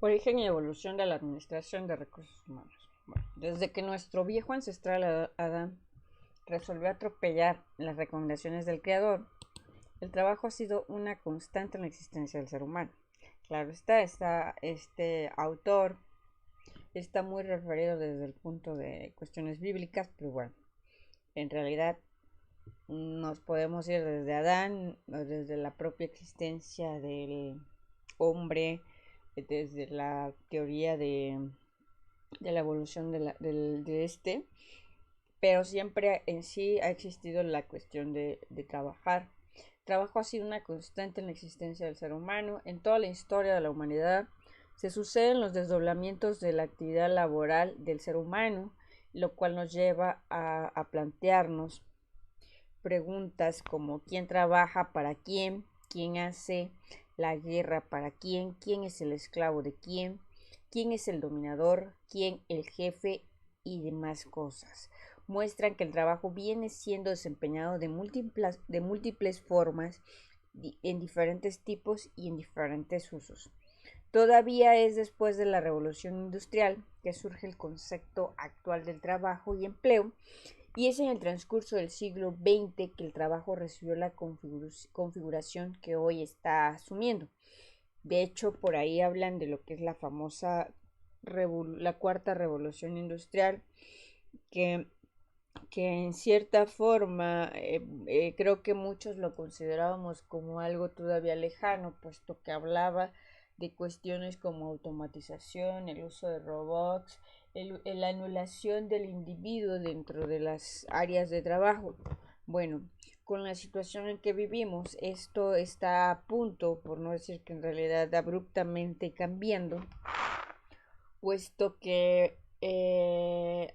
Origen y evolución de la administración de recursos humanos. Bueno, desde que nuestro viejo ancestral Adán resolvió atropellar las recomendaciones del Creador, el trabajo ha sido una constante en la existencia del ser humano. Claro está, este autor está muy referido desde el punto de cuestiones bíblicas, pero bueno, en realidad nos podemos ir desde Adán, desde la propia existencia del hombre, desde la teoría de la evolución de este, pero siempre en sí ha existido la cuestión de trabajar. El trabajo ha sido una constante en la existencia del ser humano. En toda la historia de la humanidad se suceden los desdoblamientos de la actividad laboral del ser humano, lo cual nos lleva a plantearnos preguntas como quién trabaja para quién hace la guerra para quién es el esclavo de quién es el dominador, quién el jefe y demás cosas. Muestran que el trabajo viene siendo desempeñado de múltiples formas, en diferentes tipos y en diferentes usos. Todavía es después de la Revolución Industrial que surge el concepto actual del trabajo y empleo, y es en el transcurso del siglo XX que el trabajo recibió la configuración que hoy está asumiendo. De hecho, por ahí hablan de lo que es la famosa la cuarta revolución industrial, que, que en cierta forma creo que muchos lo considerábamos como algo todavía lejano, puesto que hablaba de cuestiones como automatización, el uso de robots, la anulación del individuo dentro de las áreas de trabajo. Bueno, con la situación en que vivimos, esto está a punto, por no decir que en realidad abruptamente cambiando, puesto que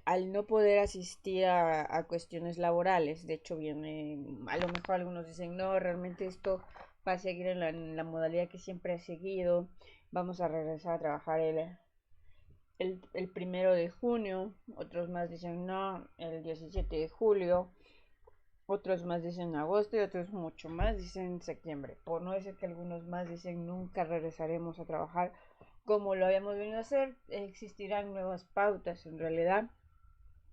al no poder asistir a cuestiones laborales, de hecho viene, a lo mejor algunos dicen, no, realmente esto va a seguir en la modalidad que siempre ha seguido, vamos a regresar a trabajar el 1 de junio, otros más dicen no, el 17 de julio, otros más dicen agosto y otros mucho más dicen septiembre. Por no decir que algunos más dicen nunca regresaremos a trabajar como lo habíamos venido a hacer, existirán nuevas pautas en realidad.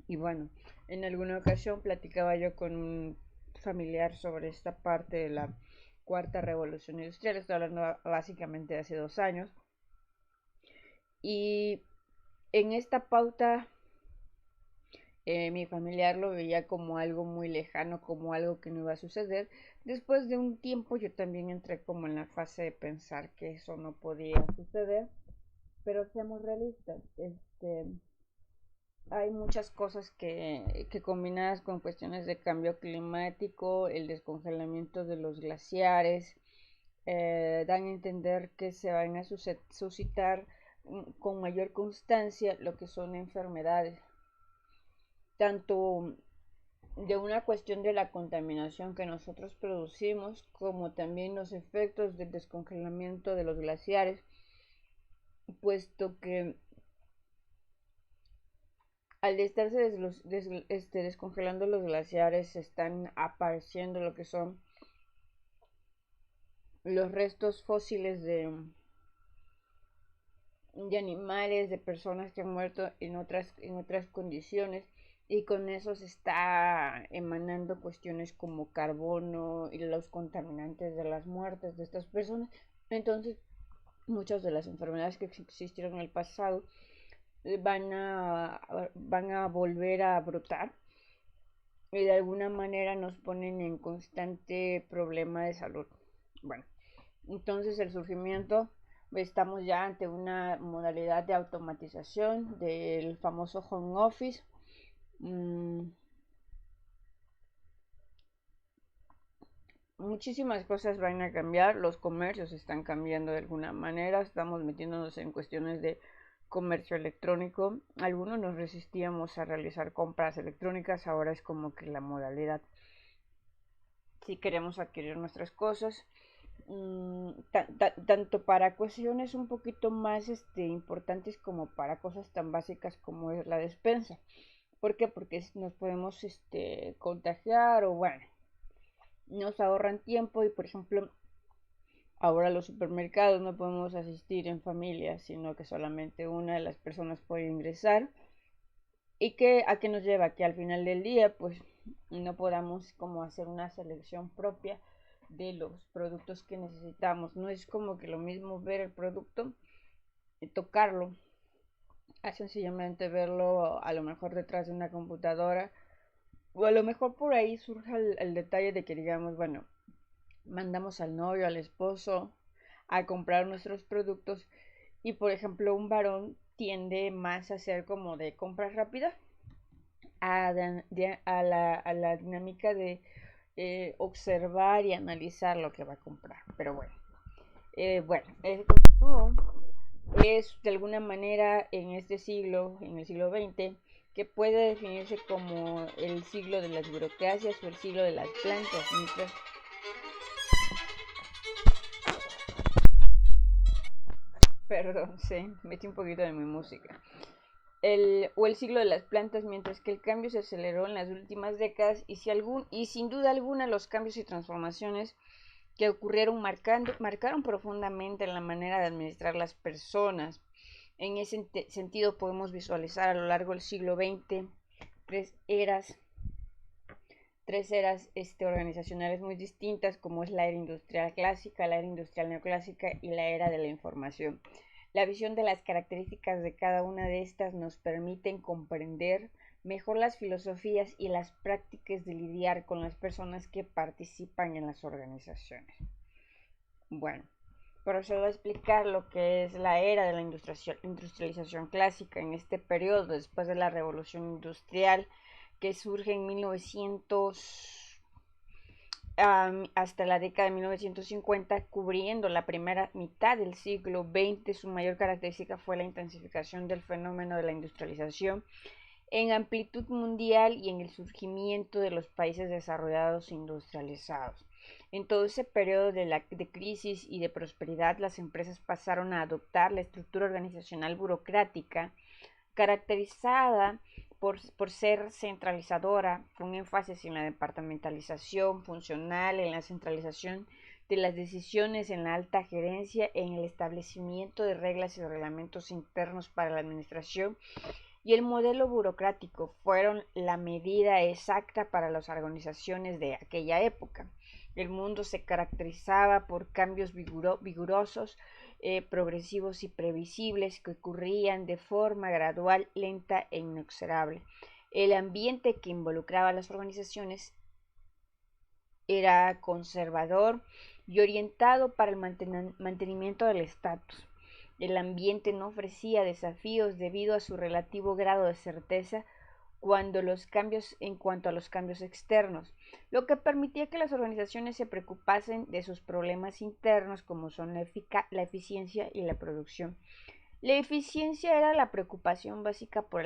Y bueno, en alguna ocasión platicaba yo con un familiar sobre esta parte de la cuarta revolución industrial, estoy hablando básicamente de hace 2 años, y en esta pauta mi familiar lo veía como algo muy lejano, como algo que no iba a suceder. Después de un tiempo yo también entré como en la fase de pensar que eso no podía suceder, pero seamos realistas, hay muchas cosas que combinadas con cuestiones de cambio climático, el descongelamiento de los glaciares, dan a entender que se van a suscitar con mayor constancia lo que son enfermedades, tanto de una cuestión de la contaminación que nosotros producimos, como también los efectos del descongelamiento de los glaciares, puesto que al estarse descongelando los glaciares están apareciendo lo que son los restos fósiles de animales, de personas que han muerto en otras condiciones, y con eso se está emanando cuestiones como carbono y los contaminantes de las muertes de estas personas. Entonces, muchas de las enfermedades que existieron en el pasado van a volver a brotar y de alguna manera nos ponen en constante problema de salud. Bueno, entonces el surgimiento, estamos ya ante una modalidad de automatización del famoso home office. Muchísimas cosas van a cambiar, los comercios están cambiando de alguna manera, estamos metiéndonos en cuestiones de comercio electrónico. Algunos nos resistíamos a realizar compras electrónicas, ahora es como que la modalidad. Si queremos adquirir nuestras cosas, tanto para cuestiones un poquito más importantes como para cosas tan básicas como es la despensa. ¿Por qué? Porque nos podemos contagiar, o bueno, nos ahorran tiempo. Y por ejemplo, Ahora los supermercados no podemos asistir en familia, sino que solamente una de las personas puede ingresar. ¿Y a qué nos lleva? Que al final del día, pues no podamos como hacer una selección propia de los productos que necesitamos. No es como que lo mismo ver el producto y tocarlo, a sencillamente verlo a lo mejor detrás de una computadora, o a lo mejor por ahí surge el detalle de que digamos, bueno, mandamos al novio, al esposo a comprar nuestros productos y por ejemplo un varón tiende más a ser como de compra rápida a la dinámica de observar y analizar lo que va a comprar. Pero bueno, es de alguna manera en este siglo, en el siglo XX, que puede definirse como el siglo de las burocracias o el siglo de las plantas. Perdón, sí, metí un poquito de mi música. El siglo de las plantas, mientras que el cambio se aceleró en las últimas décadas y sin duda alguna los cambios y transformaciones que ocurrieron marcaron profundamente la manera de administrar las personas. En ese sentido podemos visualizar a lo largo del siglo XX tres eras, organizacionales muy distintas, como es la era industrial clásica, la era industrial neoclásica y la era de la información. La visión de las características de cada una de estas nos permiten comprender mejor las filosofías y las prácticas de lidiar con las personas que participan en las organizaciones. Bueno, procedo a explicar lo que es la era de la industrialización clásica en este periodo, después de la revolución industrial que surge en 1900 hasta la década de 1950, cubriendo la primera mitad del siglo XX. Su mayor característica fue la intensificación del fenómeno de la industrialización en amplitud mundial y en el surgimiento de los países desarrollados e industrializados. En todo ese periodo de crisis y de prosperidad, las empresas pasaron a adoptar la estructura organizacional burocrática, caracterizada por ser centralizadora, con énfasis en la departamentalización funcional, en la centralización de las decisiones, en la alta gerencia, en el establecimiento de reglas y reglamentos internos para la administración, y el modelo burocrático fueron la medida exacta para las organizaciones de aquella época. El mundo se caracterizaba por cambios vigorosos, progresivos y previsibles que ocurrían de forma gradual, lenta e inexorable. El ambiente que involucraba a las organizaciones era conservador y orientado para el mantenimiento del estatus. El ambiente no ofrecía desafíos debido a su relativo grado de certeza en cuanto a los cambios externos, lo que permitía que las organizaciones se preocupasen de sus problemas internos, como son la eficiencia y la producción. La eficiencia era la preocupación básica por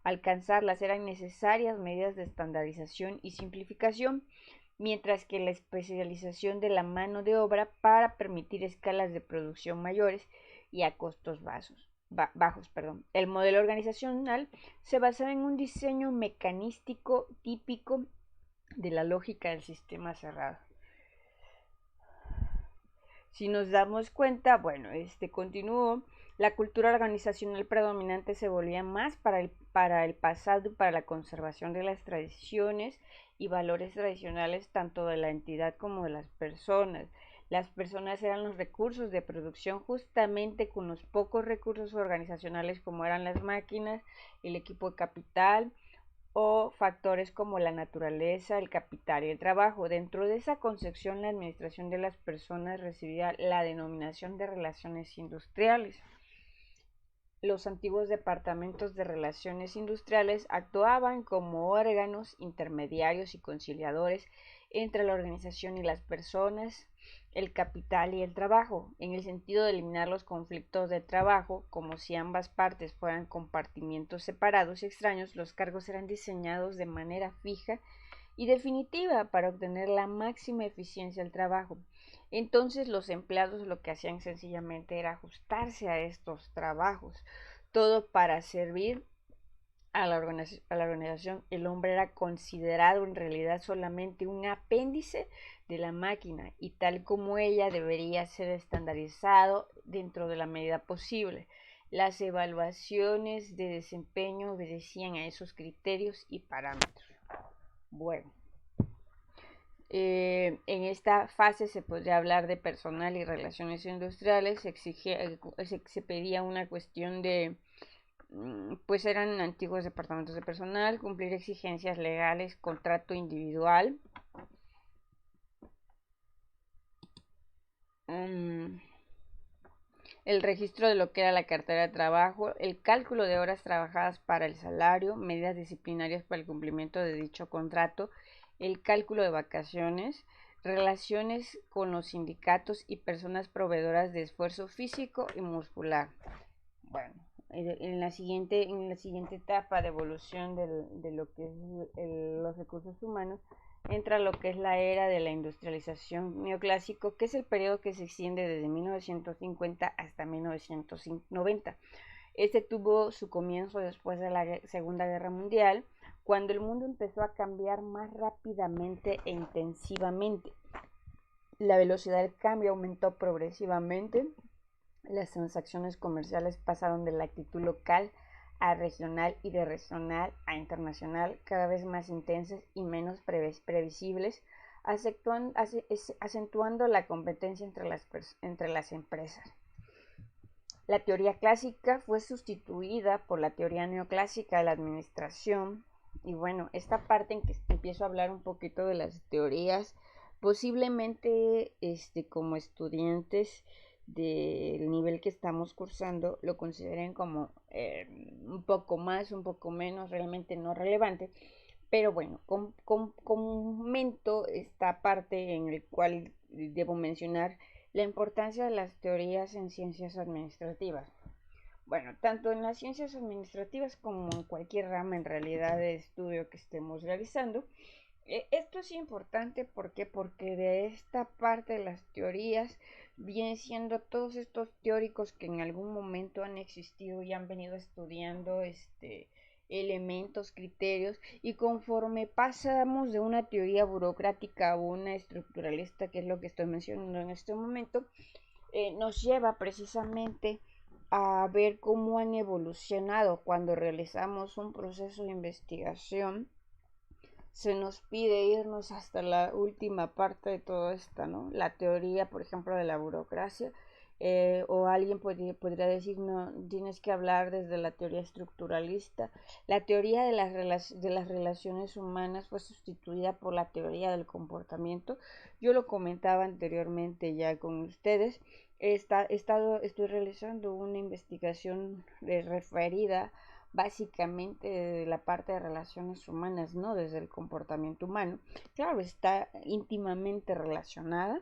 alcanzarlas eran necesarias medidas de estandarización y simplificación, mientras que la especialización de la mano de obra para permitir escalas de producción mayores y a costos bajos. El modelo organizacional se basaba en un diseño mecanístico típico de la lógica del sistema cerrado. Si nos damos cuenta, bueno, continuó. La cultura organizacional predominante se volvía más para el pasado y para la conservación de las tradiciones y valores tradicionales tanto de la entidad como de las personas. Las personas eran los recursos de producción, justamente con los pocos recursos organizacionales como eran las máquinas, el equipo de capital o factores como la naturaleza, el capital y el trabajo. Dentro de esa concepción, la administración de las personas recibía la denominación de relaciones industriales. Los antiguos departamentos de relaciones industriales actuaban como órganos intermediarios y conciliadores entre la organización y las personas, el capital y el trabajo, en el sentido de eliminar los conflictos de trabajo. Como si ambas partes fueran compartimientos separados y extraños, los cargos eran diseñados de manera fija y definitiva para obtener la máxima eficiencia del trabajo. Entonces los empleados lo que hacían sencillamente era ajustarse a estos trabajos, todo para servir a la organización. El hombre era considerado en realidad solamente un apéndice de la máquina y tal como ella debería ser estandarizado dentro de la medida posible. Las evaluaciones de desempeño obedecían a esos criterios y parámetros. Bueno, en esta fase se podría hablar de personal y relaciones industriales. Se pedía una cuestión de, pues eran antiguos departamentos de personal, cumplir exigencias legales, contrato individual. El registro de lo que era la cartera de trabajo, el cálculo de horas trabajadas para el salario, medidas disciplinarias para el cumplimiento de dicho contrato, el cálculo de vacaciones, relaciones con los sindicatos y personas proveedoras de esfuerzo físico y muscular. Bueno, en la siguiente etapa de evolución de lo que es los recursos humanos, entra lo que es la era de la industrialización neoclásico, que es el periodo que se extiende desde 1950 hasta 1990. Este tuvo su comienzo después de la Segunda Guerra Mundial, cuando el mundo empezó a cambiar más rápidamente e intensivamente. La velocidad del cambio aumentó progresivamente. Las transacciones comerciales pasaron de la actitud local a regional y de regional a internacional, cada vez más intensas y menos previsibles, acentuando la competencia entre las empresas. La teoría clásica fue sustituida por la teoría neoclásica de la administración. Y bueno, esta parte en que empiezo a hablar un poquito de las teorías, posiblemente como estudiantes del nivel que estamos cursando lo consideren como un poco más, un poco menos, realmente no relevante. Pero bueno, comento esta parte en el cual debo mencionar la importancia de las teorías en ciencias administrativas. Bueno, tanto en las ciencias administrativas como en cualquier rama en realidad de estudio que estemos realizando, esto es importante porque de esta parte de las teorías vienen siendo todos estos teóricos que en algún momento han existido y han venido estudiando elementos, criterios, y conforme pasamos de una teoría burocrática a una estructuralista, que es lo que estoy mencionando en este momento, nos lleva precisamente a ver cómo han evolucionado. Cuando realizamos un proceso de investigación, se nos pide irnos hasta la última parte de todo esto, ¿no? La teoría, por ejemplo, de la burocracia, o alguien podría decir, no, tienes que hablar desde la teoría estructuralista. La teoría de las relaciones humanas fue sustituida por la teoría del comportamiento. Yo lo comentaba anteriormente ya con ustedes. Estoy realizando una investigación referida básicamente de la parte de relaciones humanas, no desde el comportamiento humano. Claro, está íntimamente relacionada,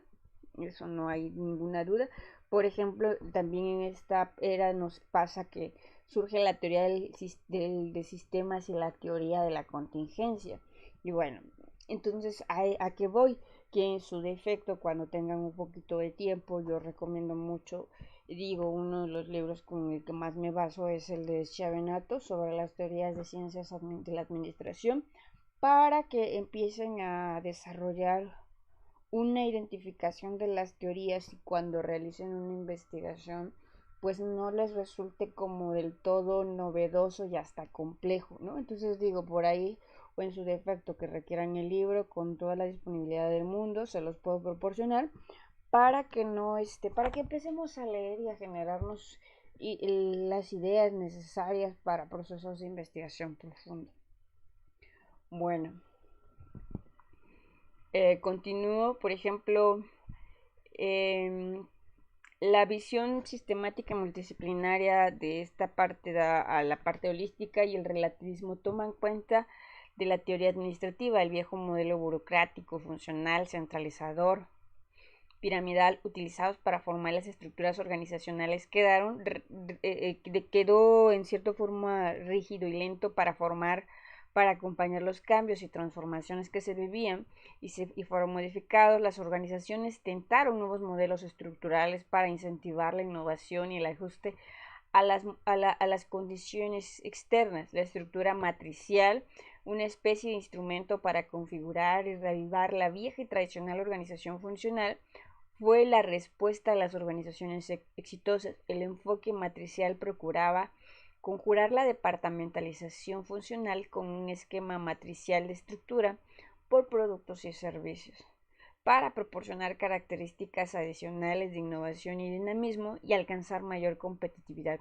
eso no hay ninguna duda. Por ejemplo, también en esta era nos pasa que surge la teoría de sistemas y la teoría de la contingencia. Y bueno, entonces a qué voy, que en su defecto, cuando tengan un poquito de tiempo, yo recomiendo mucho, digo, uno de los libros con el que más me baso es el de Schiavinato sobre las teorías de ciencias de la administración, para que empiecen a desarrollar una identificación de las teorías y cuando realicen una investigación pues no les resulte como del todo novedoso y hasta complejo, ¿no? Entonces digo, por ahí o en su defecto que requieran el libro con toda la disponibilidad del mundo, se los puedo proporcionar para que no para que empecemos a leer y a generarnos las ideas necesarias para procesos de investigación profundo. Bueno, continúo, por ejemplo, la visión sistemática multidisciplinaria de esta parte da a la parte holística, y el relativismo toma en cuenta de la teoría administrativa, el viejo modelo burocrático, funcional, centralizador, piramidal, utilizados para formar las estructuras organizacionales, quedó en cierta forma rígido y lento para acompañar los cambios y transformaciones que se vivían y fueron modificados. Las organizaciones tentaron nuevos modelos estructurales para incentivar la innovación y el ajuste a las condiciones externas. La estructura matricial, una especie de instrumento para configurar y reavivar la vieja y tradicional organización funcional, fue la respuesta a las organizaciones exitosas. El enfoque matricial procuraba conjurar la departamentalización funcional con un esquema matricial de estructura por productos y servicios, para proporcionar características adicionales de innovación y dinamismo y alcanzar mayor competitividad.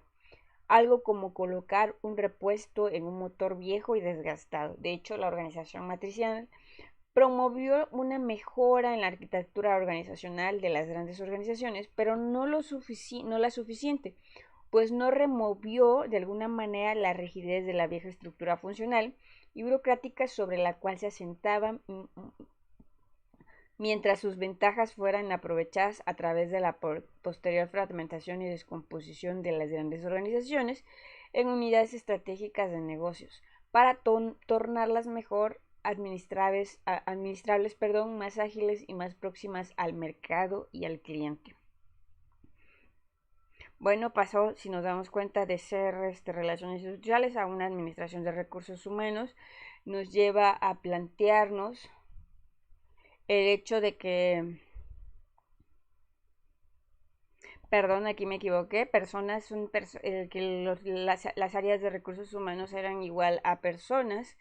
Algo como colocar un repuesto en un motor viejo y desgastado. De hecho, la organización matricial promovió una mejora en la arquitectura organizacional de las grandes organizaciones, pero no la suficiente, pues no removió de alguna manera la rigidez de la vieja estructura funcional y burocrática sobre la cual se asentaba, mientras sus ventajas fueran aprovechadas a través de la posterior fragmentación y descomposición de las grandes organizaciones en unidades estratégicas de negocios, para tornarlas mejor administrables, más ágiles y más próximas al mercado y al cliente. Bueno, pasó, si nos damos cuenta, de ser relaciones sociales a una administración de recursos humanos. Nos lleva a plantearnos el hecho de que, perdón, aquí me equivoqué, personas son las áreas de recursos humanos eran igual a personas,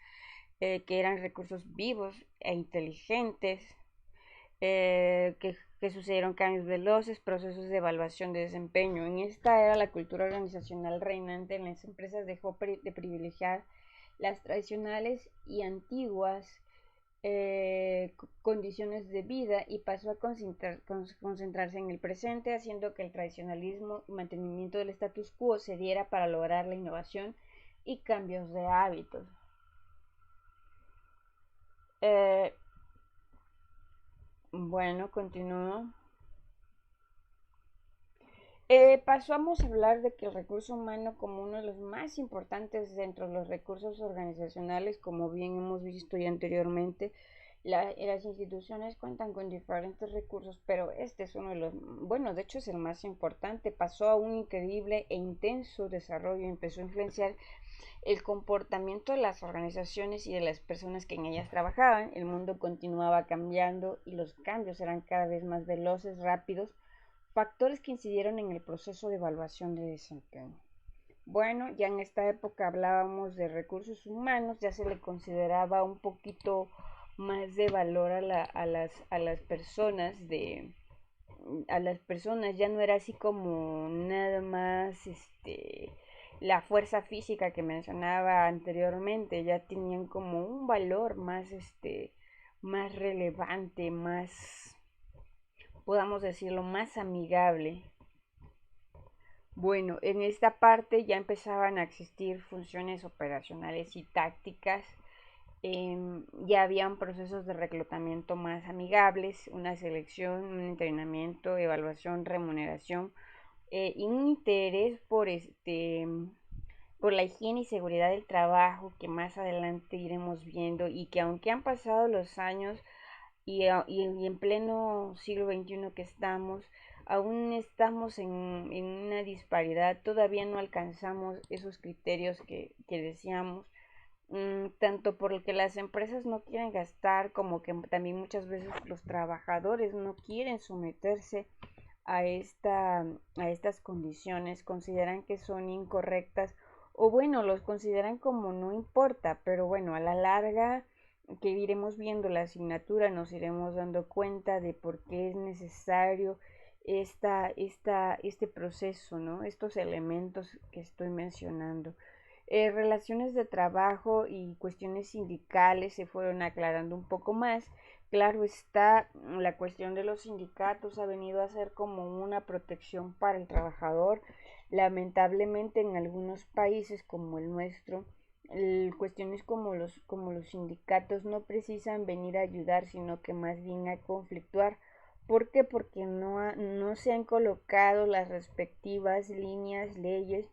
que eran recursos vivos e inteligentes, que sucedieron cambios veloces, procesos de evaluación de desempeño. En esta era la cultura organizacional reinante en las empresas dejó de privilegiar las tradicionales y antiguas condiciones de vida y pasó a concentrarse en el presente, haciendo que el tradicionalismo y mantenimiento del status quo se diera para lograr la innovación y cambios de hábitos. Bueno, continúo. Pasamos a hablar de que el recurso humano como uno de los más importantes dentro de los recursos organizacionales, como bien hemos visto ya anteriormente, las instituciones cuentan con diferentes recursos, pero este es uno de los, bueno, de hecho es el más importante. Pasó a un increíble e intenso desarrollo y empezó a influenciar el comportamiento de las organizaciones y de las personas que en ellas trabajaban. El mundo continuaba cambiando y los cambios eran cada vez más veloces, rápidos, factores que incidieron en el proceso de evaluación de desempeño. Bueno, ya en esta época hablábamos de recursos humanos, ya se le consideraba un poquito más de valor a las personas, ya no era así como nada más la fuerza física que mencionaba anteriormente, ya tenían como un valor más más relevante, más, podamos decirlo, más amigable. Bueno, en esta parte ya empezaban a existir funciones operacionales y tácticas. Ya habían procesos de reclutamiento más amigables, una selección, un entrenamiento, evaluación, remuneración, y un interés por la higiene y seguridad del trabajo, que más adelante iremos viendo, y que aunque han pasado los años y en pleno siglo XXI que estamos, aún estamos en una disparidad, todavía no alcanzamos esos criterios que decíamos, tanto porque las empresas no quieren gastar, como que también muchas veces los trabajadores no quieren someterse a estas condiciones, consideran que son incorrectas, o bueno, los consideran como no importa, pero bueno, a la larga que iremos viendo la asignatura nos iremos dando cuenta de por qué es necesario este proceso, ¿no? Estos elementos que estoy mencionando. Relaciones de trabajo y cuestiones sindicales se fueron aclarando un poco más. Claro está, la cuestión de los sindicatos ha venido a ser como una protección para el trabajador. Lamentablemente en algunos países como el nuestro, cuestiones como los sindicatos no precisan venir a ayudar, sino que más bien a conflictuar. ¿Por qué? Porque no se han colocado las respectivas líneas, leyes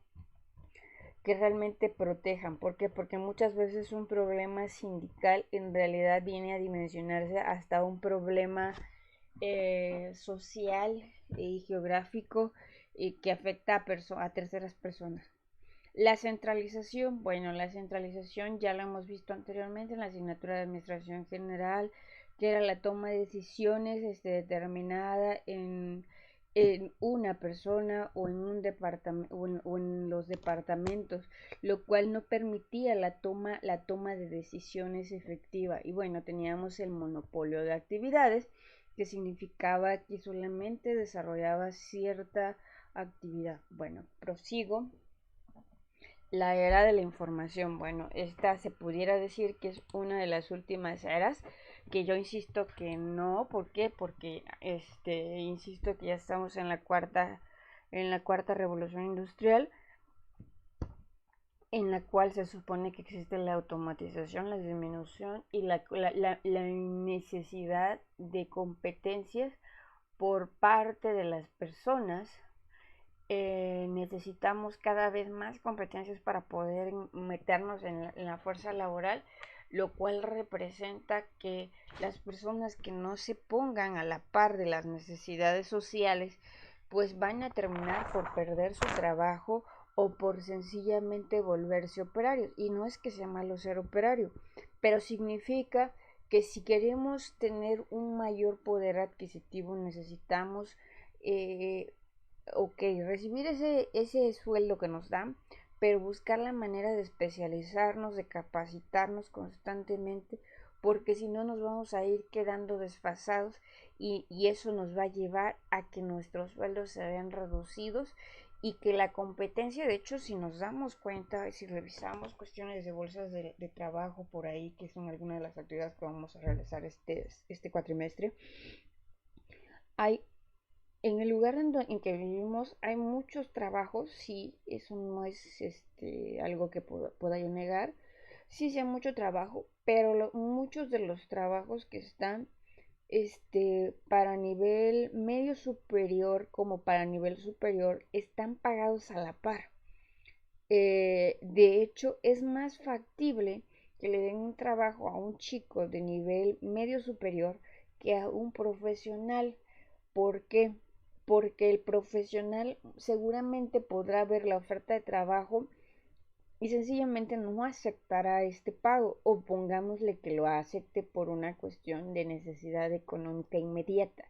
que realmente protejan. ¿Por qué? Porque muchas veces un problema sindical en realidad viene a dimensionarse hasta un problema social y geográfico, que afecta a terceras personas. La centralización, bueno, la centralización ya la hemos visto anteriormente en la asignatura de Administración General, que era la toma de decisiones determinada en una persona o en un departamento o en los departamentos, lo cual no permitía la toma de decisiones efectiva. Y bueno, teníamos el monopolio de actividades, que significaba que solamente desarrollaba cierta actividad. Bueno, prosigo. La era de la información, bueno, esta se pudiera decir que es una de las últimas eras, que yo insisto que no. ¿Por qué? Porque insisto que ya estamos en la cuarta revolución industrial, en la cual se supone que existe la automatización, la disminución y la necesidad de competencias por parte de las personas. Necesitamos cada vez más competencias para poder meternos en la fuerza laboral, lo cual representa que las personas que no se pongan a la par de las necesidades sociales, pues van a terminar por perder su trabajo o por sencillamente volverse operarios. Y no es que sea malo ser operario, pero significa que si queremos tener un mayor poder adquisitivo necesitamos recibir ese sueldo que nos dan, pero buscar la manera de especializarnos, de capacitarnos constantemente, porque si no nos vamos a ir quedando desfasados y eso nos va a llevar a que nuestros sueldos se vean reducidos y que la competencia, de hecho, si nos damos cuenta, si revisamos cuestiones de bolsas de trabajo por ahí, que son algunas de las actividades que vamos a realizar este cuatrimestre, hay en el lugar en que vivimos hay muchos trabajos, sí, eso no es algo que pueda yo negar, sí, sí hay mucho trabajo, pero muchos de los trabajos que están para nivel medio superior como para nivel superior están pagados a la par. De hecho, es más factible que le den un trabajo a un chico de nivel medio superior que a un profesional. ¿Por qué? Porque el profesional seguramente podrá ver la oferta de trabajo y sencillamente no aceptará este pago, o pongámosle que lo acepte por una cuestión de necesidad económica inmediata,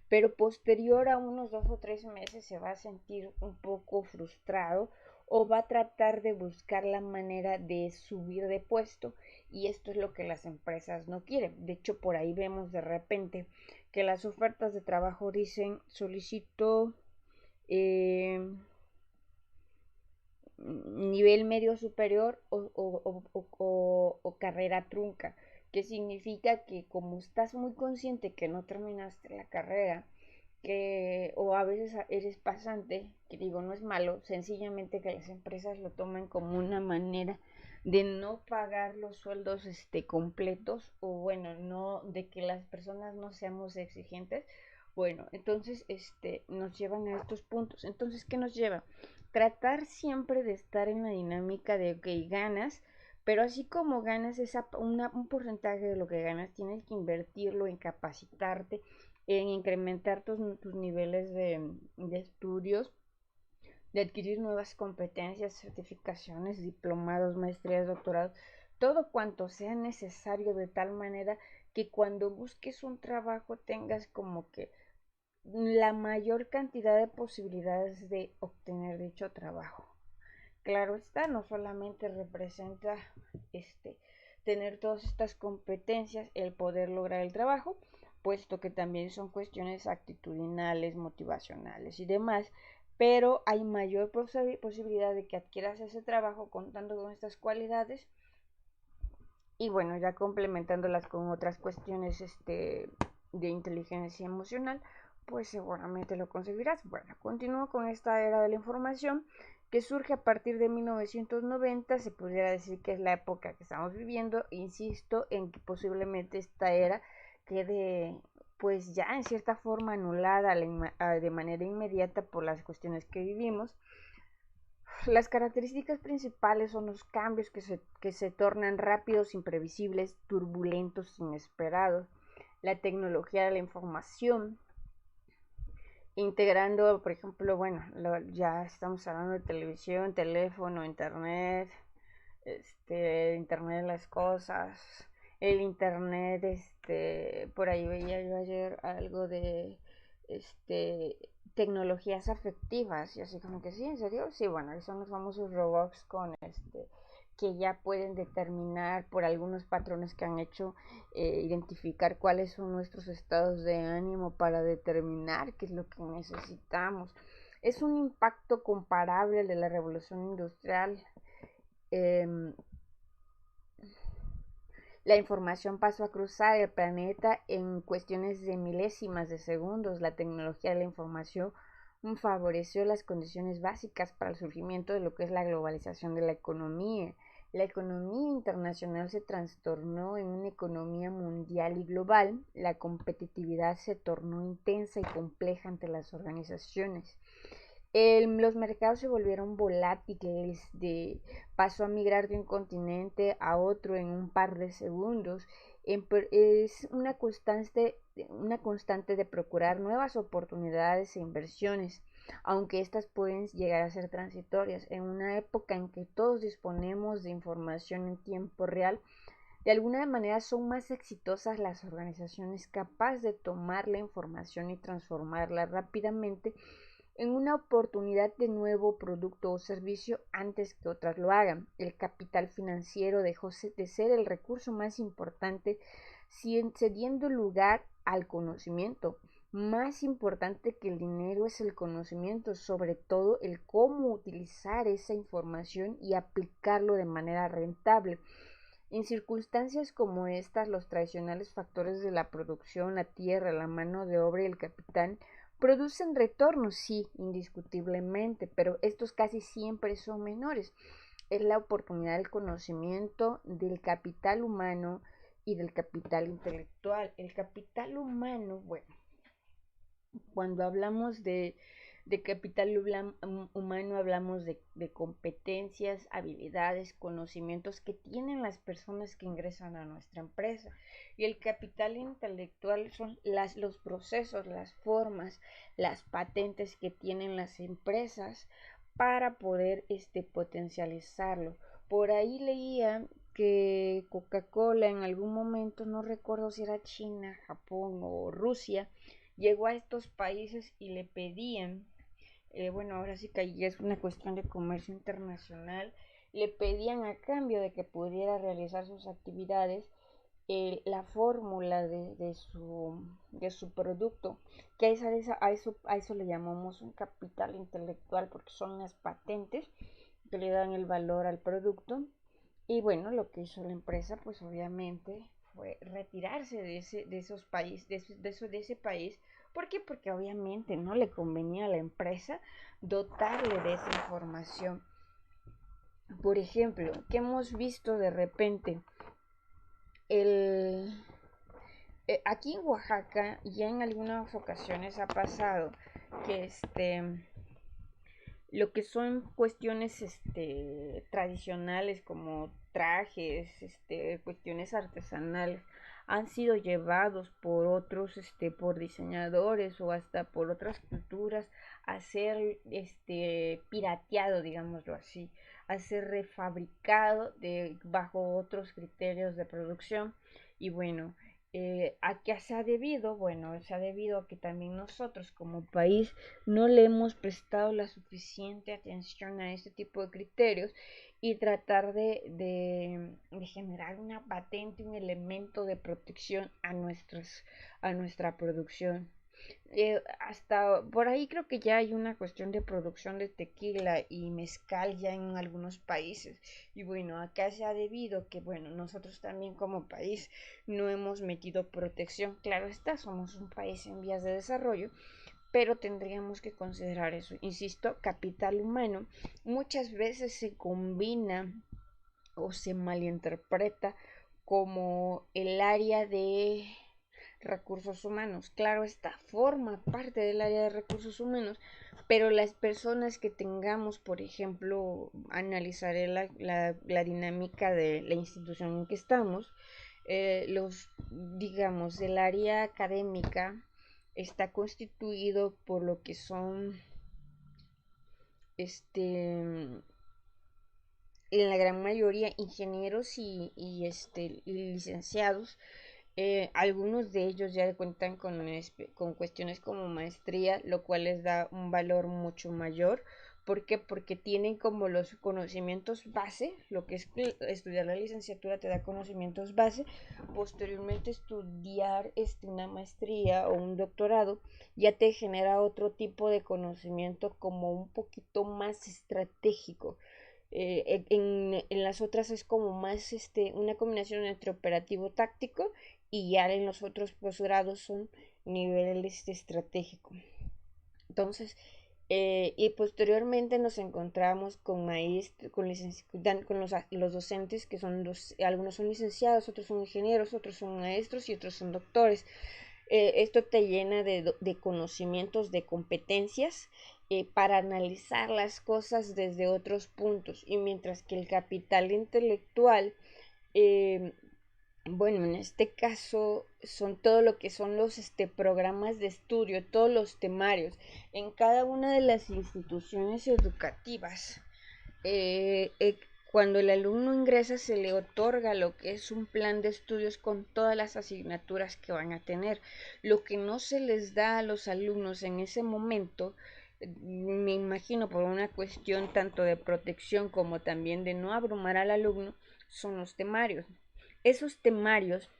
pero posterior a unos 2 o 3 meses se va a sentir un poco frustrado o va a tratar de buscar la manera de subir de puesto, y esto es lo que las empresas no quieren. De hecho, por ahí vemos de repente que las ofertas de trabajo dicen solicito nivel medio superior o carrera trunca, que significa que como estás muy consciente que no terminaste la carrera, o a veces eres pasante, que digo no es malo, sencillamente que las empresas lo toman como una manera de no pagar los sueldos completos, o bueno, no, de que las personas no seamos exigentes. Bueno, entonces nos llevan a estos puntos. Entonces, ¿qué nos lleva? Tratar siempre de estar en la dinámica de, ok, ganas, pero así como ganas un porcentaje de lo que ganas, tienes que invertirlo en capacitarte, en incrementar tus niveles de estudios, de adquirir nuevas competencias, certificaciones, diplomados, maestrías, doctorados, todo cuanto sea necesario, de tal manera que cuando busques un trabajo tengas como que la mayor cantidad de posibilidades de obtener dicho trabajo. Claro está, no solamente representa tener todas estas competencias, el poder lograr el trabajo, puesto que también son cuestiones actitudinales, motivacionales y demás, pero hay mayor posibilidad de que adquieras ese trabajo contando con estas cualidades, y bueno, ya complementándolas con otras cuestiones de inteligencia emocional, pues seguramente lo conseguirás. Bueno, continúo con esta era de la información que surge a partir de 1990, se pudiera decir que es la época que estamos viviendo. Insisto en que posiblemente esta era quede pues ya en cierta forma anulada de manera inmediata por las cuestiones que vivimos. Las características principales son los cambios que se tornan rápidos, imprevisibles, turbulentos, inesperados, la tecnología de la información, integrando, por ejemplo, bueno, ya estamos hablando de televisión, teléfono, internet, internet de las cosas, el internet, por ahí veía yo ayer algo de, este, tecnologías afectivas, y así como que sí, ¿en serio? Sí, bueno, son los famosos robots con, que ya pueden determinar por algunos patrones que han hecho, identificar cuáles son nuestros estados de ánimo para determinar qué es lo que necesitamos. Es un impacto comparable al de la revolución industrial. Eh, la información pasó a cruzar el planeta en cuestiones de milésimas de segundos. La tecnología de la información favoreció las condiciones básicas para el surgimiento de lo que es la globalización de la economía. La economía internacional se trastornó en una economía mundial y global. La competitividad se tornó intensa y compleja ante las organizaciones. Los mercados se volvieron volátiles, pasó a migrar de un continente a otro en un par de segundos. Es una constante de procurar nuevas oportunidades e inversiones, aunque estas pueden llegar a ser transitorias. En una época en que todos disponemos de información en tiempo real, de alguna manera son más exitosas las organizaciones capaces de tomar la información y transformarla rápidamente en una oportunidad de nuevo producto o servicio antes que otras lo hagan. El capital financiero dejó de ser el recurso más importante, cediendo lugar al conocimiento. Más importante que el dinero es el conocimiento, sobre todo el cómo utilizar esa información y aplicarlo de manera rentable. En circunstancias como estas, los tradicionales factores de la producción, la tierra, la mano de obra y el capital producen retornos, sí, indiscutiblemente, pero estos casi siempre son menores. Es la oportunidad del conocimiento, del capital humano y del capital intelectual. El capital humano, bueno, cuando hablamos de capital humano hablamos de competencias, habilidades, conocimientos que tienen las personas que ingresan a nuestra empresa. Y el capital intelectual son los procesos, las formas, las patentes que tienen las empresas para poder potencializarlo. Por ahí leía que Coca-Cola en algún momento, no recuerdo si era China, Japón o Rusia, llegó a estos países y le pedían, bueno, ahora sí que ya es una cuestión de comercio internacional, le pedían a cambio de que pudiera realizar sus actividades, la fórmula de su producto, que a eso le llamamos un capital intelectual, porque son las patentes que le dan el valor al producto. Y bueno, lo que hizo la empresa, pues obviamente fue retirarse de esos países, de ese país. ¿Por qué? Porque obviamente no le convenía a la empresa dotarle de esa información. Por ejemplo, que hemos visto de repente el, aquí en Oaxaca ya en algunas ocasiones ha pasado que lo que son cuestiones tradicionales como trajes, cuestiones artesanales, han sido llevados por otros, por diseñadores o hasta por otras culturas a ser pirateado, digámoslo así, a ser refabricado bajo otros criterios de producción. Y bueno, ¿a qué se ha debido? Bueno, se ha debido a que también nosotros como país no le hemos prestado la suficiente atención a este tipo de criterios y tratar de generar una patente, un elemento de protección a nuestra producción. Hasta por ahí creo que ya hay una cuestión de producción de tequila y mezcal ya en algunos países. Y bueno, acá se ha debido que, bueno, nosotros también como país no hemos metido protección. Claro está, somos un país en vías de desarrollo, pero tendríamos que considerar eso. Insisto, capital humano muchas veces se combina o se malinterpreta como el área de recursos humanos. Claro, esta forma parte del área de recursos humanos, pero las personas que tengamos, por ejemplo, analizaré la dinámica de la institución en que estamos, digamos, el área académica, está constituido por lo que son en la gran mayoría ingenieros y licenciados. Algunos de ellos ya cuentan con cuestiones como maestría, lo cual les da un valor mucho mayor. ¿Por qué? Porque tienen como los conocimientos base, lo que es estudiar la licenciatura te da conocimientos base, posteriormente estudiar una maestría o un doctorado ya te genera otro tipo de conocimiento como un poquito más estratégico. En las otras es como más una combinación entre operativo táctico y ya en los otros posgrados son niveles estratégico. Entonces, y posteriormente nos encontramos con maestros, con los docentes que son algunos son licenciados, otros son ingenieros, otros son maestros y otros son doctores. Esto te llena de conocimientos, de competencias para analizar las cosas desde otros puntos. Y mientras que el capital intelectual, eh, bueno, en este caso son todo lo que son los programas de estudio, todos los temarios. En cada una de las instituciones educativas, eh, eh, cuando el alumno ingresa se le otorga lo que es un plan de estudios con todas las asignaturas que van a tener. Lo que no se les da a los alumnos en ese momento, me imagino por una cuestión tanto de protección como también de no abrumar al alumno, son los temarios. Esos temarios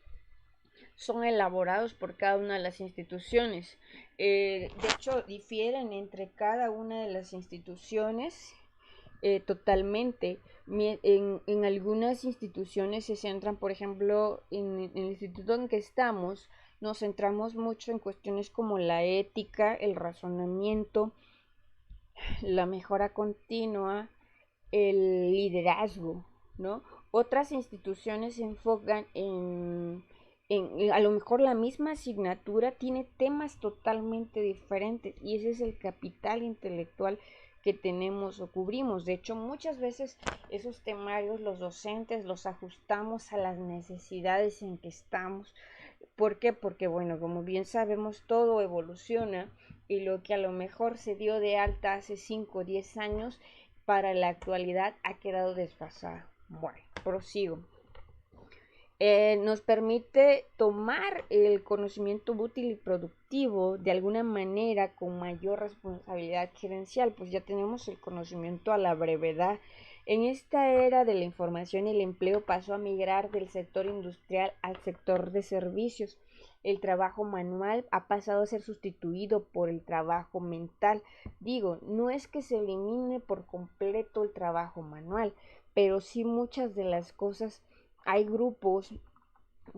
son elaborados por cada una de las instituciones. De hecho, difieren entre cada una de las instituciones totalmente. En algunas instituciones se centran, por ejemplo, en el instituto en que estamos, nos centramos mucho en cuestiones como la ética, el razonamiento, la mejora continua, el liderazgo, ¿no? Otras instituciones se enfocan a lo mejor la misma asignatura tiene temas totalmente diferentes y ese es el capital intelectual que tenemos o cubrimos. De hecho, muchas veces esos temarios los docentes los ajustamos a las necesidades en que estamos. ¿Por qué? Porque, bueno, como bien sabemos, todo evoluciona y lo que a lo mejor se dio de alta hace 5 o 10 años, para la actualidad ha quedado desfasado. Bueno, prosigo. Nos permite tomar el conocimiento útil y productivo de alguna manera con mayor responsabilidad gerencial, pues ya tenemos el conocimiento a la brevedad. En esta era de la información, el empleo pasó a migrar del sector industrial al sector de servicios. El trabajo manual ha pasado a ser sustituido por el trabajo mental. Digo, no es que se elimine por completo el trabajo manual, pero sí muchas de las cosas. Hay grupos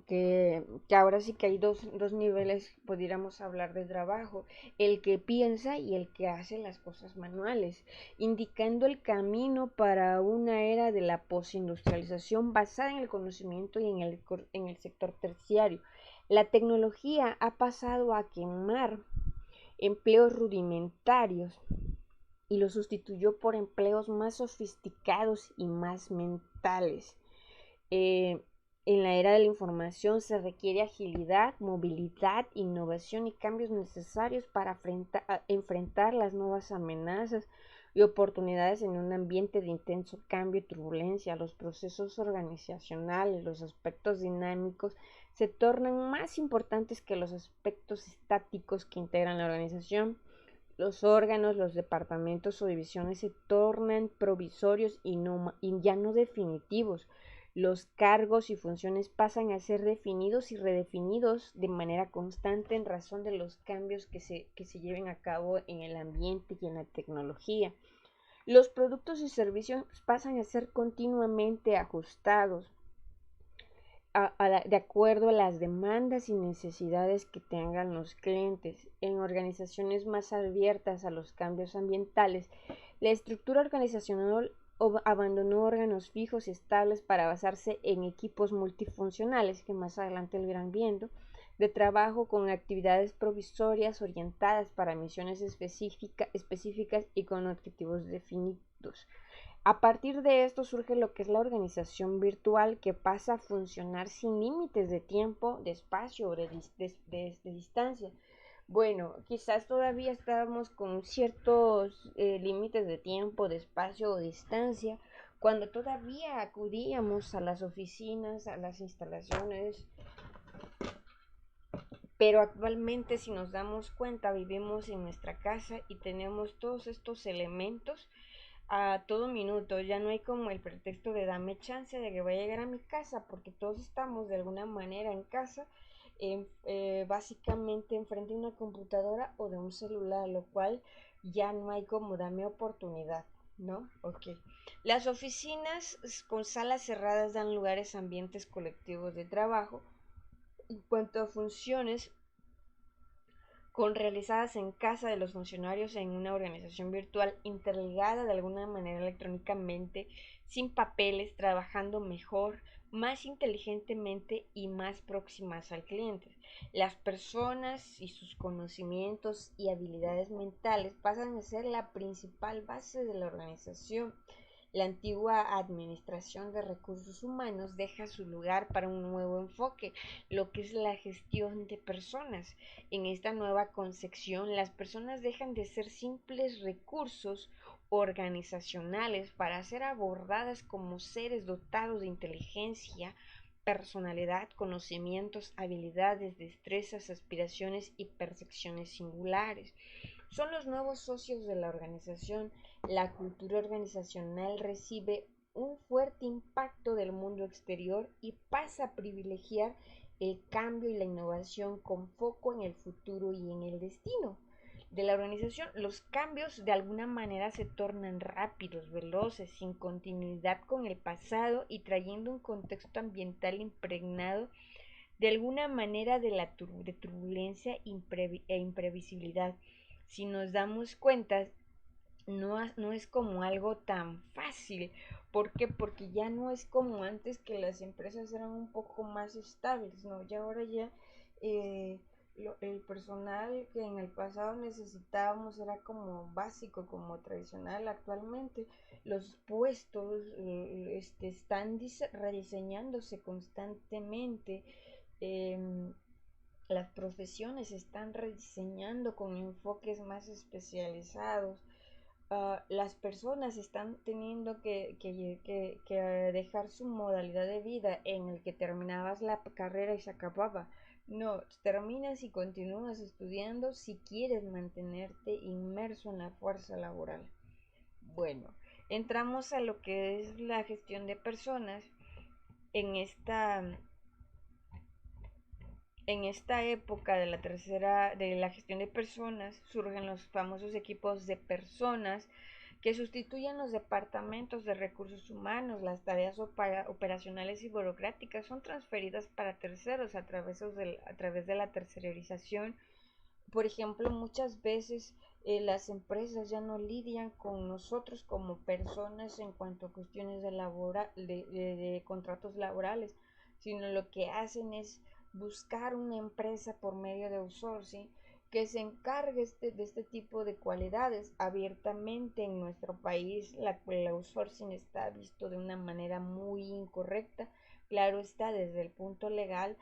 que ahora sí que hay dos niveles, pudiéramos hablar de trabajo, el que piensa y el que hace las cosas manuales, indicando el camino para una era de la postindustrialización basada en el conocimiento y en el sector terciario. La tecnología ha pasado a quemar empleos rudimentarios y los sustituyó por empleos más sofisticados y más mentales. Eh, en la era de la información se requiere agilidad, movilidad, innovación y cambios necesarios para enfrentar las nuevas amenazas y oportunidades en un ambiente de intenso cambio y turbulencia. Los procesos organizacionales, los aspectos dinámicos se tornan más importantes que los aspectos estáticos que integran la organización. Los órganos, los departamentos o divisiones se tornan provisorios y ya no definitivos. Los cargos y funciones pasan a ser definidos y redefinidos de manera constante en razón de los cambios que se lleven a cabo en el ambiente y en la tecnología. Los productos y servicios pasan a ser continuamente ajustados de acuerdo a las demandas y necesidades que tengan los clientes. En organizaciones más abiertas a los cambios ambientales, la estructura organizacional abandonó órganos fijos y estables para basarse en equipos multifuncionales, que más adelante lo irán viendo, de trabajo con actividades provisorias orientadas para misiones específicas y con objetivos definidos. A partir de esto surge lo que es la organización virtual, que pasa a funcionar sin límites de tiempo, de espacio o de distancia. Bueno, quizás todavía estábamos con ciertos límites de tiempo, de espacio o distancia, cuando todavía acudíamos a las oficinas, a las instalaciones, pero actualmente si nos damos cuenta vivimos en nuestra casa y tenemos todos estos elementos a todo minuto. Ya no hay como el pretexto de dame chance de que voy a llegar a mi casa, porque todos estamos de alguna manera en casa, básicamente enfrente de una computadora o de un celular, lo cual ya no hay como dame oportunidad, ¿no? Ok. Las oficinas con salas cerradas dan lugares a ambientes colectivos de trabajo. En cuanto a funciones, con realizadas en casa de los funcionarios en una organización virtual interligada de alguna manera electrónicamente, sin papeles, trabajando mejor, más inteligentemente y más próximas al cliente. Las personas y sus conocimientos y habilidades mentales pasan a ser la principal base de la organización. La antigua administración de recursos humanos deja su lugar para un nuevo enfoque, lo que es la gestión de personas. En esta nueva concepción, las personas dejan de ser simples recursos organizacionales para ser abordadas como seres dotados de inteligencia, personalidad, conocimientos, habilidades, destrezas, aspiraciones y percepciones singulares. Son los nuevos socios de la organización. La cultura organizacional recibe un fuerte impacto del mundo exterior y pasa a privilegiar el cambio y la innovación con foco en el futuro y en el destino de la organización. Los cambios de alguna manera se tornan rápidos, veloces, sin continuidad con el pasado y trayendo un contexto ambiental impregnado de alguna manera de turbulencia e imprevisibilidad. Si nos damos cuenta, no es como algo tan fácil. ¿Por qué? Porque ya no es como antes, que las empresas eran un poco más estables, ¿no? Y ahora ya eh, el personal que en el pasado necesitábamos era como básico, como tradicional. Actualmente los puestos están rediseñándose constantemente. eh, las profesiones se están rediseñando con enfoques más especializados. Las personas están teniendo que dejar su modalidad de vida en el que terminabas la carrera y se acababa. No, terminas y continúas estudiando si quieres mantenerte inmerso en la fuerza laboral. Bueno, entramos a lo que es la gestión de personas. En esta En esta época de la gestión de personas, surgen los famosos equipos de personas que sustituyen los departamentos de recursos humanos. Las tareas operacionales y burocráticas son transferidas para terceros a través de la tercerización. Por ejemplo, muchas veces las empresas ya no lidian con nosotros como personas en cuanto a cuestiones de contratos laborales, sino lo que hacen es buscar una empresa por medio de outsourcing que se encargue de este tipo de cualidades. Abiertamente en nuestro país el outsourcing está visto de una manera muy incorrecta. Claro está, desde el punto legal,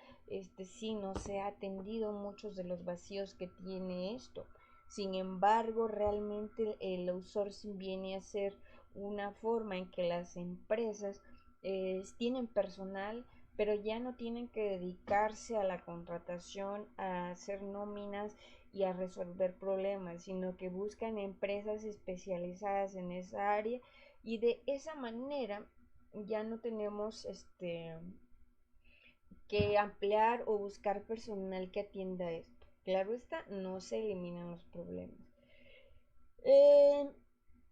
sí no se ha atendido muchos de los vacíos que tiene esto. Sin embargo, realmente el outsourcing viene a ser una forma en que las empresas tienen personal, pero ya no tienen que dedicarse a la contratación, a hacer nóminas y a resolver problemas, sino que buscan empresas especializadas en esa área, y de esa manera ya no tenemos que ampliar o buscar personal que atienda esto. Claro está, no se eliminan los problemas.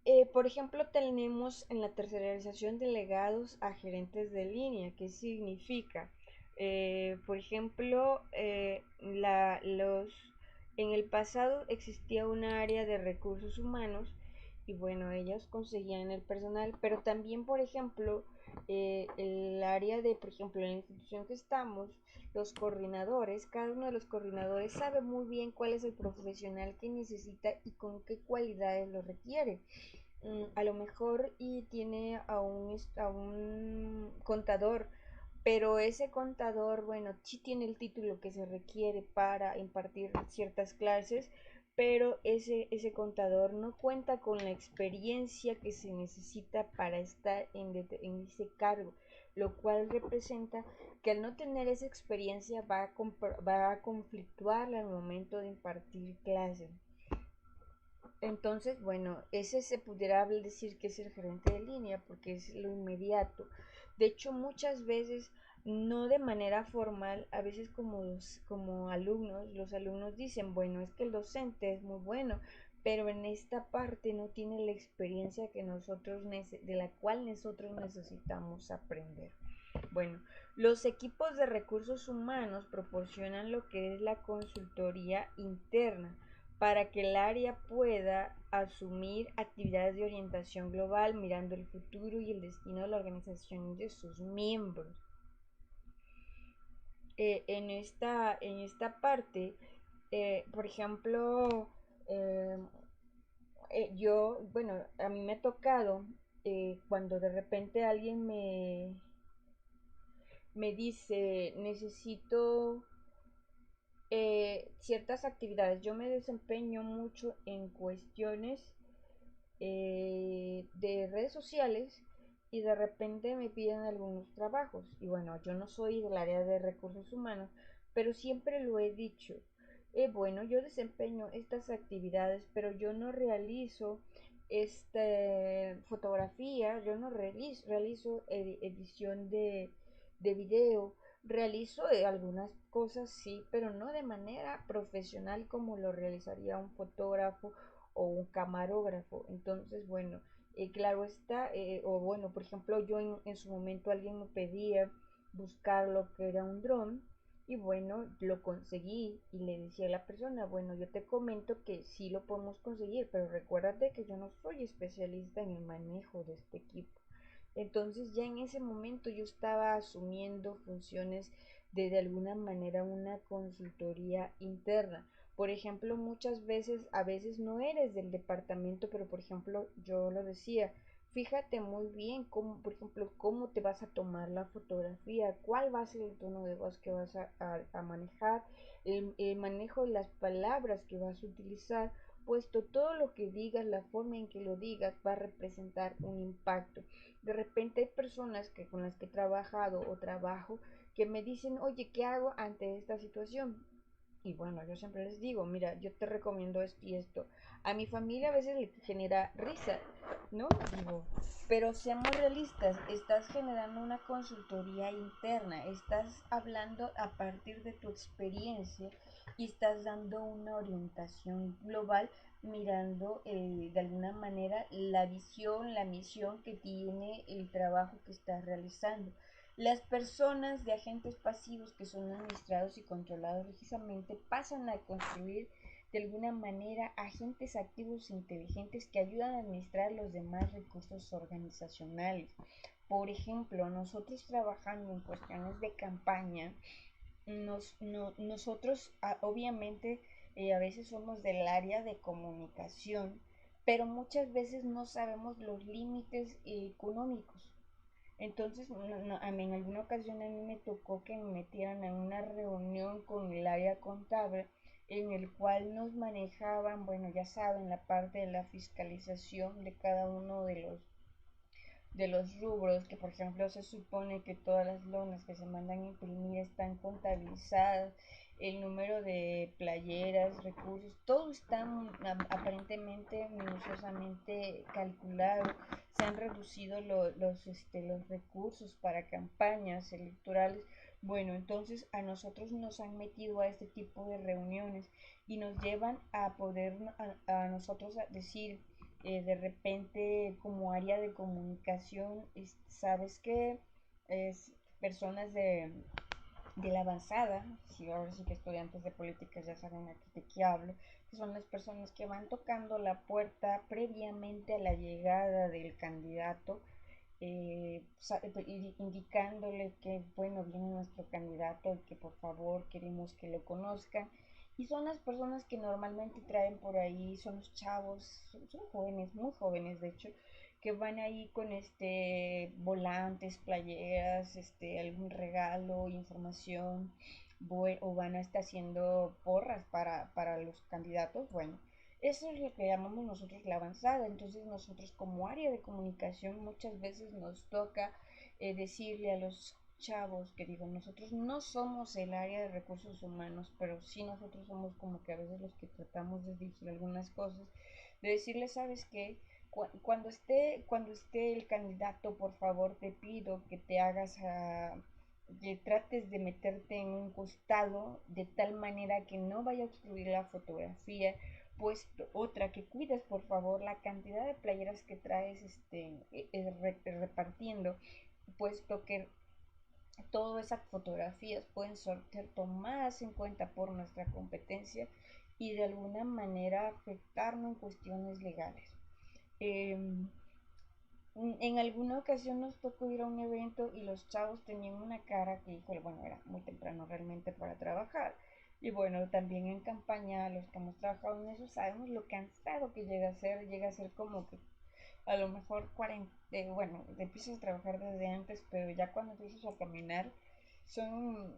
Eh, por ejemplo, tenemos en la tercerización delegados a gerentes de línea. ¿Qué significa? Por ejemplo, en el pasado existía una área de recursos humanos y bueno, ellos conseguían el personal, pero también, por ejemplo, el área de, por ejemplo, en la institución que estamos, los coordinadores, cada uno de los coordinadores sabe muy bien cuál es el profesional que necesita y con qué cualidades lo requiere. A lo mejor y tiene a un contador pero ese contador, bueno, sí tiene el título que se requiere para impartir ciertas clases, pero ese contador no cuenta con la experiencia que se necesita para estar en ese cargo, lo cual representa que al no tener esa experiencia va a conflictuar al momento de impartir clases. Entonces, bueno, ese se pudiera decir que es el gerente de línea porque es lo inmediato. De hecho, muchas veces, no de manera formal, a veces como alumnos, los alumnos dicen, bueno, es que el docente es muy bueno, pero en esta parte no tiene la experiencia que de la cual nosotros necesitamos aprender. Bueno, los equipos de recursos humanos proporcionan lo que es la consultoría interna para que el área pueda asumir actividades de orientación global mirando el futuro y el destino de la organización y de sus miembros. En esta parte, por ejemplo, eh, bueno, a mí me ha tocado cuando de repente alguien me dice, necesito ciertas actividades. Yo me desempeño mucho en cuestiones de redes sociales y de repente me piden algunos trabajos. Y bueno, yo no soy del área de recursos humanos, pero siempre lo he dicho. Bueno, yo desempeño estas actividades, pero yo no realizo fotografía, yo no realizo edición de video, realizo algunas cosas sí, pero no de manera profesional como lo realizaría un fotógrafo o un camarógrafo. Entonces, bueno, claro está, o bueno, por ejemplo, yo en su momento alguien me pedía buscar lo que era un dron y bueno, lo conseguí y le decía a la persona, bueno, yo te comento que sí lo podemos conseguir, pero recuérdate que yo no soy especialista en el manejo de este equipo. Entonces ya en ese momento yo estaba asumiendo funciones de alguna manera una consultoría interna. Por ejemplo, muchas veces, a veces no eres del departamento, pero por ejemplo, yo lo decía, fíjate muy bien cómo, por ejemplo, cómo te vas a tomar la fotografía, cuál va a ser el tono de voz que vas a manejar, el manejo de las palabras que vas a utilizar, puesto todo lo que digas, la forma en que lo digas va a representar un impacto. De repente hay personas que con las que he trabajado o trabajo que me dicen, oye, ¿qué hago ante esta situación? Y bueno, yo siempre les digo, mira, yo te recomiendo esto y esto. A mi familia a veces le genera risa, ¿no? Digo, pero seamos realistas, estás generando una consultoría interna, estás hablando a partir de tu experiencia y estás dando una orientación global mirando de alguna manera la visión, la misión que tiene el trabajo que estás realizando. Las personas de agentes pasivos que son administrados y controlados precisamente pasan a construir de alguna manera agentes activos e inteligentes que ayudan a administrar los demás recursos organizacionales. Por ejemplo, nosotros trabajando en cuestiones de campaña, nosotros obviamente a veces somos del área de comunicación, pero muchas veces no sabemos los límites económicos. Entonces, a mí en alguna ocasión a mí me tocó que me metieran en una reunión con el área contable en el cual nos manejaban, bueno, ya saben, la parte de la fiscalización de cada uno de los rubros, que por ejemplo se supone que todas las lonas que se mandan a imprimir están contabilizadas, el número de playeras, recursos, todo está aparentemente minuciosamente calculado. Se han reducido los recursos para campañas electorales. Bueno, entonces a nosotros nos han metido a este tipo de reuniones y nos llevan a poder a nosotros a decir, de repente como área de comunicación, sabes que es personas de la avanzada, si ahora sí que estudiantes de políticas ya saben aquí de qué hablo, que son las personas que van tocando la puerta previamente a la llegada del candidato, indicándole que bueno, viene nuestro candidato y que por favor queremos que lo conozcan. Y son las personas que normalmente traen por ahí, son los chavos, son jóvenes, muy jóvenes de hecho, que van ahí con volantes, playeras, algún regalo, información, o van a estar haciendo porras para los candidatos. Bueno, eso es lo que llamamos nosotros la avanzada. Entonces nosotros como área de comunicación muchas veces nos toca decirle a los chavos que digo, nosotros no somos el área de recursos humanos, pero sí nosotros somos como que a veces los que tratamos de dirigir algunas cosas, de decirles, ¿sabes qué? Cuando esté el candidato, por favor te pido que te hagas que trates de meterte en un costado de tal manera que no vaya a obstruir la fotografía, pues otra, que cuides por favor la cantidad de playeras que traes repartiendo, puesto que todas esas fotografías pueden ser tomadas en cuenta por nuestra competencia y de alguna manera afectarnos en cuestiones legales. Eh, en alguna ocasión nos tocó ir a un evento y los chavos tenían una cara que, híjole, bueno, era muy temprano realmente para trabajar. Y bueno, también en campaña, los que hemos trabajado en eso, sabemos lo cansado que llega a ser como que a lo mejor 40, bueno, empiezas a trabajar desde antes, pero ya cuando empiezas a caminar son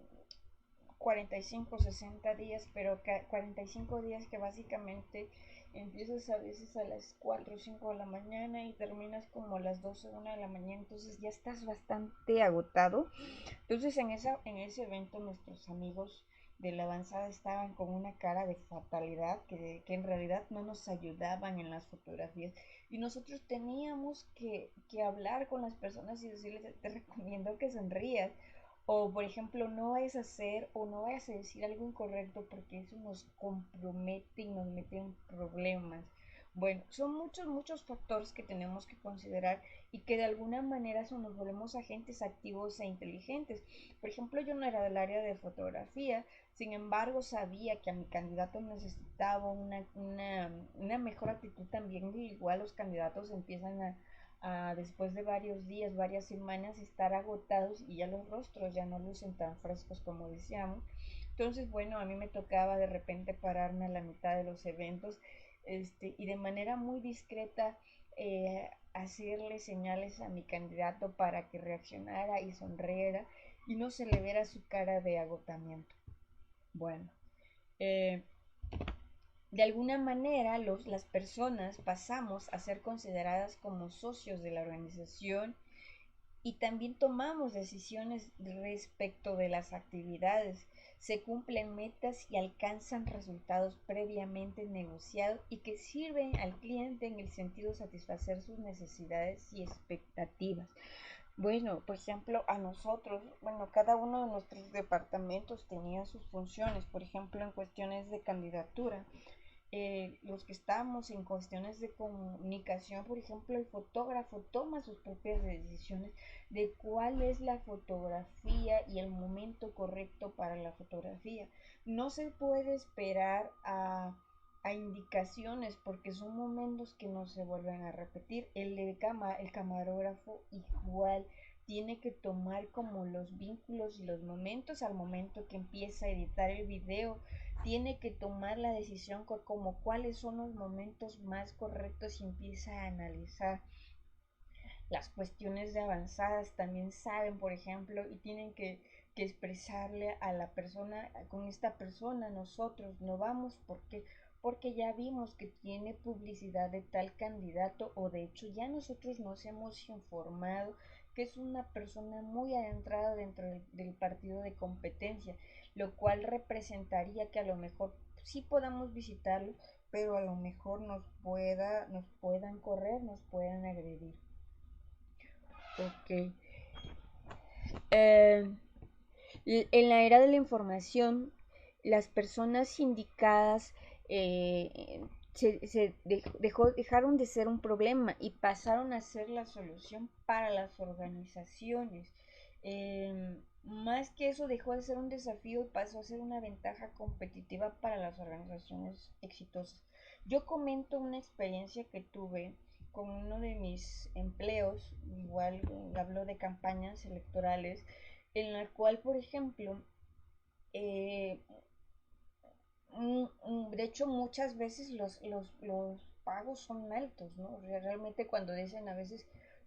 45, 60 días, pero 45 días que básicamente empiezas a veces a las 4 o 5 de la mañana y terminas como a las 12 o 1 de la mañana, entonces ya estás bastante agotado. Entonces en ese evento nuestros amigos de la avanzada estaban con una cara de fatalidad que en realidad no nos ayudaban en las fotografías y nosotros teníamos que hablar con las personas y decirles, te recomiendo que sonrías, o por ejemplo no vayas a hacer o no vayas a decir algo incorrecto porque eso nos compromete y nos mete en problemas. Bueno, son muchos factores que tenemos que considerar y que de alguna manera eso nos volvemos agentes activos e inteligentes. Por ejemplo, yo no era del área de fotografía, sin embargo sabía que a mi candidato necesitaba una mejor actitud también, y igual los candidatos empiezan después de varios días, varias semanas, estar agotados y ya los rostros ya no lucen tan frescos como decíamos. Entonces, bueno, a mí me tocaba de repente pararme a la mitad de los eventos y de manera muy discreta hacerle señales a mi candidato para que reaccionara y sonriera y no se le viera su cara de agotamiento. Bueno, eh, de alguna manera las personas pasamos a ser consideradas como socios de la organización y también tomamos decisiones respecto de las actividades. Se cumplen metas y alcanzan resultados previamente negociados y que sirven al cliente en el sentido de satisfacer sus necesidades y expectativas. Bueno, por ejemplo, a nosotros, bueno, cada uno de nuestros departamentos tenía sus funciones, por ejemplo, en cuestiones de candidatura. Los que estamos en cuestiones de comunicación, por ejemplo, el fotógrafo toma sus propias decisiones de cuál es la fotografía y el momento correcto para la fotografía. No se puede esperar a indicaciones porque son momentos que no se vuelven a repetir. El camarógrafo igual tiene que tomar como los vínculos y los momentos al momento que empieza a editar el video, tiene que tomar la decisión como cuáles son los momentos más correctos y empieza a analizar las cuestiones de avanzadas. También saben, por ejemplo, y tienen que expresarle a la persona, con esta persona nosotros no vamos porque ya vimos que tiene publicidad de tal candidato, o de hecho ya nosotros nos hemos informado que es una persona muy adentrada dentro del partido de competencia, lo cual representaría que a lo mejor sí podamos visitarlo, pero a lo mejor nos puedan correr, nos puedan agredir. Ok. Eh, en la era de la información, las personas indicadas dejaron de ser un problema y pasaron a ser la solución para las organizaciones. Más que eso, dejó de ser un desafío y pasó a ser una ventaja competitiva para las organizaciones exitosas. Yo comento una experiencia que tuve con uno de mis empleos, igual hablo de campañas electorales, en la cual, por ejemplo, eh, de hecho muchas veces pagos son altos, ¿no? Realmente cuando dicen a veces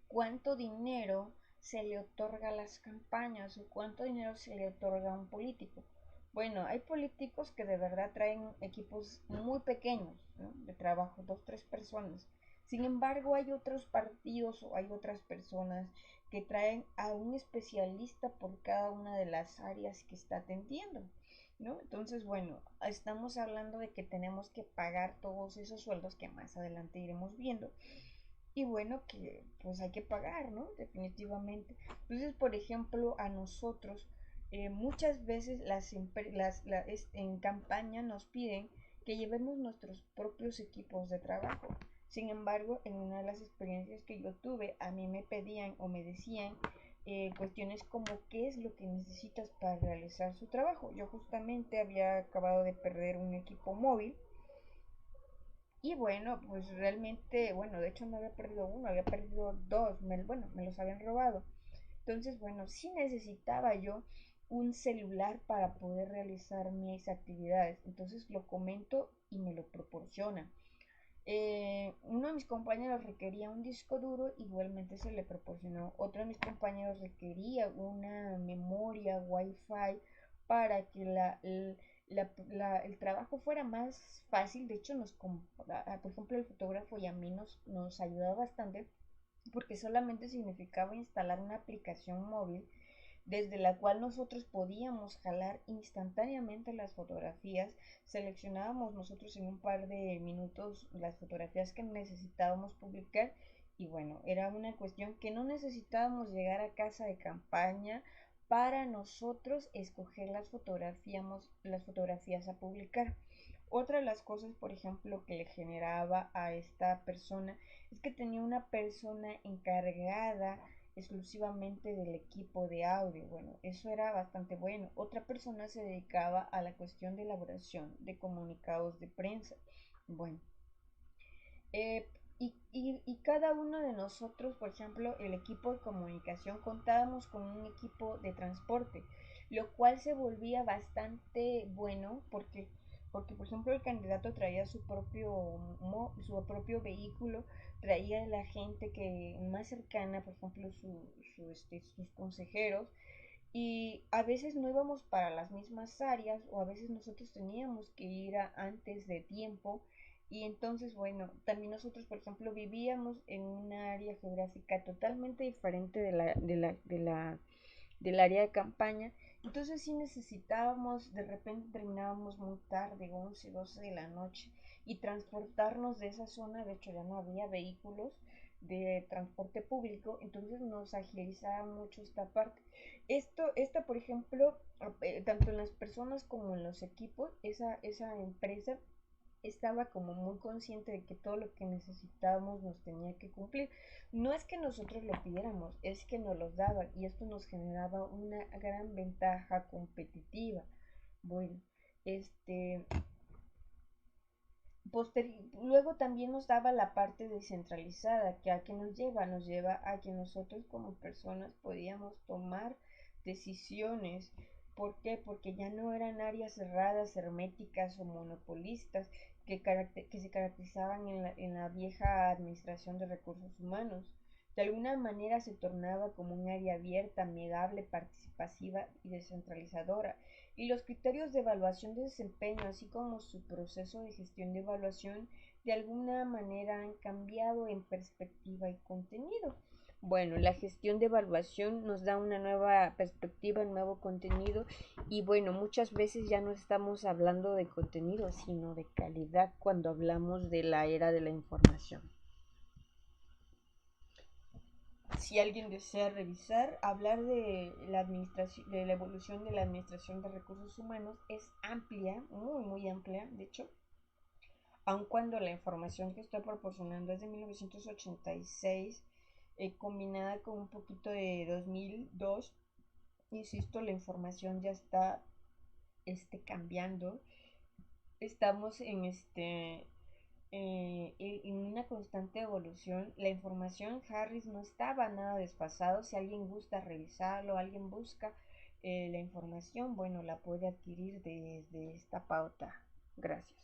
cuánto dinero se le otorga a las campañas o cuánto dinero se le otorga a un político. Bueno, hay políticos que de verdad traen equipos muy pequeños, ¿no? De trabajo, dos, tres personas. Sin embargo, hay otros partidos o hay otras personas que traen a un especialista por cada una de las áreas que está atendiendo, ¿no? Entonces, bueno, estamos hablando de que tenemos que pagar todos esos sueldos que más adelante iremos viendo. Y bueno, que pues hay que pagar, ¿no? Definitivamente. Entonces, por ejemplo, a nosotros muchas veces en campaña nos piden que llevemos nuestros propios equipos de trabajo. Sin embargo, en una de las experiencias que yo tuve, a mí me pedían o me decían cuestiones como qué es lo que necesitas para realizar su trabajo. Yo justamente había acabado de perder un equipo móvil y bueno, pues realmente, bueno, de hecho no había perdido uno, había perdido dos, bueno, me los habían robado. Entonces, bueno, sí necesitaba yo un celular para poder realizar mis actividades. Entonces lo comento y me lo proporcionan. Uno de mis compañeros requería un disco duro, igualmente se le proporcionó. Otro de mis compañeros requería una memoria Wi-Fi para que el trabajo fuera más fácil. De hecho, por ejemplo, el fotógrafo y a mí nos ayudaba bastante porque solamente significaba instalar una aplicación móvil desde la cual nosotros podíamos jalar instantáneamente las fotografías, seleccionábamos nosotros en un par de minutos las fotografías que necesitábamos publicar y bueno, era una cuestión que no necesitábamos llegar a casa de campaña para nosotros escoger las fotografías a publicar. Otra de las cosas, por ejemplo, que le generaba a esta persona es que tenía una persona encargada exclusivamente del equipo de audio. Bueno, eso era bastante bueno. Otra persona se dedicaba a la cuestión de elaboración de comunicados de prensa. Bueno, y cada uno de nosotros, por ejemplo, el equipo de comunicación, contábamos con un equipo de transporte, lo cual se volvía bastante bueno porque por ejemplo, el candidato traía su propio vehículo, traía a la gente que más cercana, por ejemplo, sus consejeros, y a veces no íbamos para las mismas áreas o a veces nosotros teníamos que ir antes de tiempo y entonces, bueno, también nosotros, por ejemplo, vivíamos en una área geográfica totalmente diferente del área de campaña. Entonces sí necesitábamos, de repente terminábamos muy tarde, 11 12 de la noche, y transportarnos de esa zona. De hecho ya no había vehículos de transporte público, entonces nos agilizaba mucho esta parte. Esta, por ejemplo, tanto en las personas como en los equipos, esa empresa estaba como muy consciente de que todo lo que necesitábamos nos tenía que cumplir. No es que nosotros lo pidiéramos, es que nos los daban y esto nos generaba una gran ventaja competitiva. Bueno, este, luego también nos daba la parte descentralizada, que a que nos lleva a que nosotros como personas podíamos tomar decisiones. ¿Por qué? Porque ya no eran áreas cerradas, herméticas o monopolistas que se caracterizaban en la vieja administración de recursos humanos. De alguna manera se tornaba como un área abierta, amigable, participativa y descentralizadora, y los criterios de evaluación de desempeño, así como su proceso de gestión de evaluación, de alguna manera han cambiado en perspectiva y contenido. Bueno, la gestión de evaluación nos da una nueva perspectiva, un nuevo contenido y bueno, muchas veces ya no estamos hablando de contenido, sino de calidad cuando hablamos de la era de la información. Si alguien desea revisar, hablar de la administración, de la evolución de la administración de recursos humanos es amplia, muy muy amplia, de hecho, aun cuando la información que estoy proporcionando es de 1986, combinada con un poquito de 2002, insisto, la información ya está cambiando. Estamos en una constante evolución. La información Harris no estaba nada desfasado. Si alguien gusta revisarlo, alguien busca la información, bueno, la puede adquirir desde esta pauta. Gracias.